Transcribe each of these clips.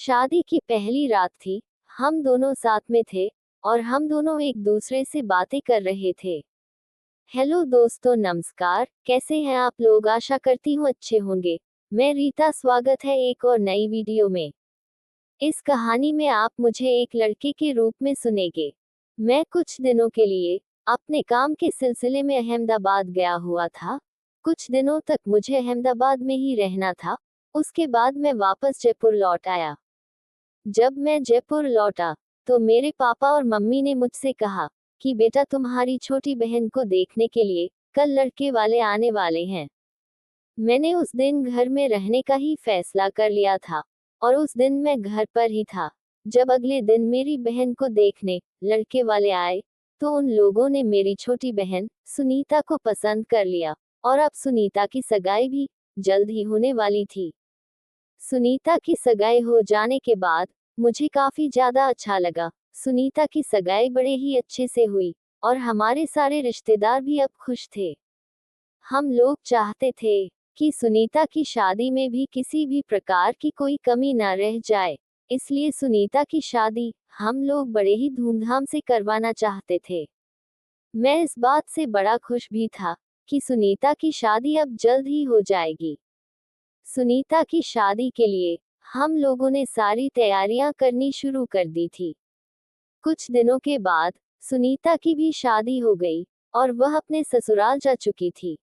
शादी की पहली रात थी। हम दोनों साथ में थे और हम दोनों एक दूसरे से बातें कर रहे थे। हेलो दोस्तों, नमस्कार। कैसे हैं आप लोग? आशा करती हूँ अच्छे होंगे। मैं रीता, स्वागत है एक और नई वीडियो में। इस कहानी में आप मुझे एक लड़के के रूप में सुनेंगे। मैं कुछ दिनों के लिए अपने काम के सिलसिले में अहमदाबाद गया हुआ था। कुछ दिनों तक मुझे अहमदाबाद में ही रहना था। उसके बाद मैं वापस जयपुर लौट आया। जब मैं जयपुर लौटा तो मेरे पापा और मम्मी ने मुझसे कहा कि बेटा, तुम्हारी छोटी बहन को देखने के लिए कल लड़के वाले आने वाले हैं। मैंने उस दिन घर में रहने का ही फैसला कर लिया था और उस दिन मैं घर पर ही था। जब अगले दिन मेरी बहन को देखने लड़के वाले आए तो उन लोगों ने मेरी छोटी बहन सुनीता को पसंद कर लिया और अब सुनीता की सगाई भी जल्द ही होने वाली थी। सुनीता की सगाई हो जाने के बाद मुझे काफी ज्यादा अच्छा लगा। सुनीता की सगाई बड़े ही अच्छे से हुई और हमारे सारे रिश्तेदार भी अब खुश थे। हम लोग चाहते थे कि सुनीता की शादी में भी किसी भी प्रकार की कोई कमी ना रह जाए, इसलिए सुनीता की शादी हम लोग बड़े ही धूमधाम से करवाना चाहते थे। मैं इस बात से बड़ा खुश भी था कि सुनीता की शादी अब जल्द ही हो जाएगी। सुनीता की शादी के लिए हम लोगों ने सारी तैयारियां करनी शुरू कर दी थी। कुछ दिनों के बाद सुनीता की भी शादी हो गई और वह अपने ससुराल जा चुकी थी।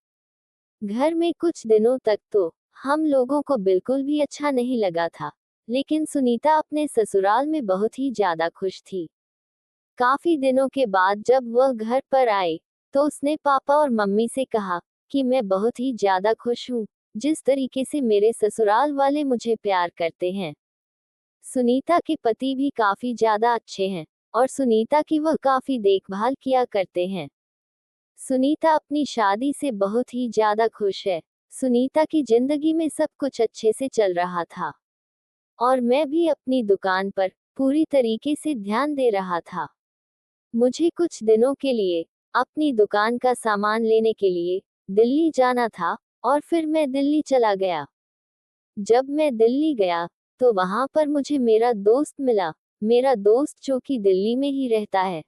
घर में कुछ दिनों तक तो हम लोगों को बिल्कुल भी अच्छा नहीं लगा था, लेकिन सुनीता अपने ससुराल में बहुत ही ज्यादा खुश थी। काफी दिनों के बाद जब वह घर पर आई तो उसने पापा और मम्मी से कहा कि मैं बहुत ही ज्यादा खुश हूँ जिस तरीके से मेरे ससुराल वाले मुझे प्यार करते हैं। सुनीता के पति भी काफी ज्यादा अच्छे हैं और सुनीता की वह काफी देखभाल किया करते हैं। सुनीता अपनी शादी से बहुत ही ज्यादा खुश है। सुनीता की जिंदगी में सब कुछ अच्छे से चल रहा था और मैं भी अपनी दुकान पर पूरी तरीके से ध्यान दे रहा था। मुझे कुछ दिनों के लिए अपनी दुकान का सामान लेने के लिए दिल्ली जाना था और फिर मैं दिल्ली चला गया। जब मैं दिल्ली गया तो वहां पर मुझे मेरा दोस्त मिला। मेरा दोस्त जो कि दिल्ली में ही रहता है।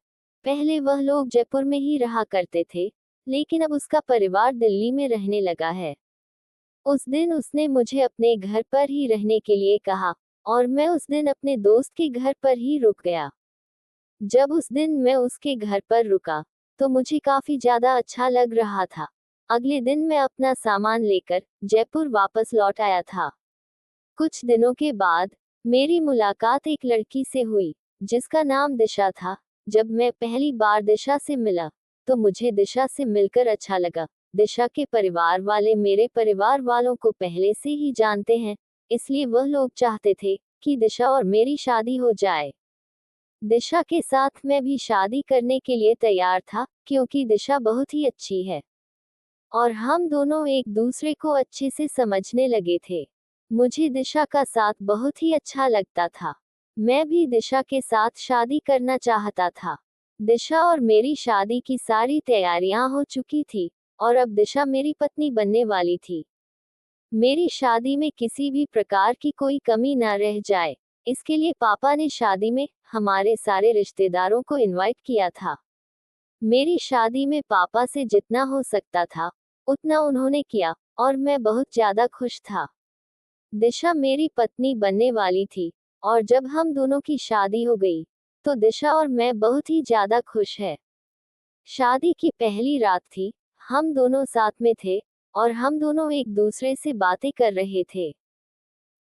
पहले वह लोग जयपुर में ही रहा करते थे, लेकिन अब उसका परिवार दिल्ली में रहने लगा है। उस दिन उसने मुझे अपने घर पर ही रहने के लिए कहा और मैं उस दिन अपने दोस्त के घर पर ही रुक गया। जब उस दिन मैं उसके घर पर रुका तो मुझे काफी ज्यादा अच्छा लग रहा था। अगले दिन मैं अपना सामान लेकर जयपुर वापस लौट आया था। कुछ दिनों के बाद मेरी मुलाकात एक लड़की से हुई जिसका नाम दिशा था। जब मैं पहली बार दिशा से मिला तो मुझे दिशा से मिलकर अच्छा लगा। दिशा के परिवार वाले मेरे परिवार वालों को पहले से ही जानते हैं, इसलिए वह लोग चाहते थे कि दिशा और मेरी शादी हो जाए। दिशा के साथ मैं भी शादी करने के लिए तैयार था क्योंकि दिशा बहुत ही अच्छी है और हम दोनों एक दूसरे को अच्छे से समझने लगे थे। मुझे दिशा का साथ बहुत ही अच्छा लगता था। मैं भी दिशा के साथ शादी करना चाहता था। दिशा और मेरी शादी की सारी तैयारियां हो चुकी थी और अब दिशा मेरी पत्नी बनने वाली थी। मेरी शादी में किसी भी प्रकार की कोई कमी न रह जाए, इसके लिए पापा ने शादी में हमारे सारे रिश्तेदारों को इनवाइट किया था। मेरी शादी में पापा से जितना हो सकता था उतना उन्होंने किया और मैं बहुत ज्यादा खुश था। दिशा मेरी पत्नी बनने वाली थी और जब हम दोनों की शादी हो गई तो दिशा और मैं बहुत ही ज्यादा खुश है। शादी की पहली रात थी। हम दोनों साथ में थे और हम दोनों एक दूसरे से बातें कर रहे थे।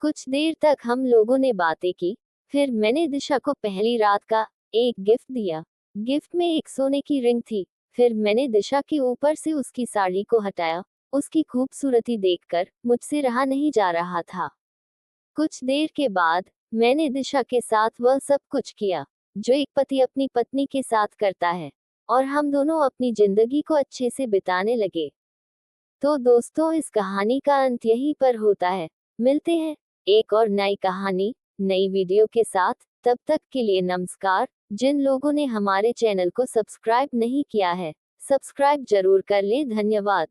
कुछ देर तक हम लोगों ने बातें की। फिर मैंने दिशा को पहली रात का एक गिफ्ट दिया। गिफ्ट में एक सोने की रिंग थी। फिर मैंने दिशा के ऊपर से उसकी साड़ी को हटाया। उसकी खूबसूरती देखकर मुझसे रहा नहीं जा रहा था। कुछ देर के बाद मैंने दिशा के साथ वह सब कुछ किया जो एक पति अपनी पत्नी के साथ करता है और हम दोनों अपनी जिंदगी को अच्छे से बिताने लगे। तो दोस्तों, इस कहानी का अंत यहीं पर होता है। मिलते हैं एक और नई कहानी, नई वीडियो के साथ। तब तक के लिए नमस्कार। जिन लोगों ने हमारे चैनल को सब्सक्राइब नहीं किया है, सब्सक्राइब जरूर कर ले। धन्यवाद।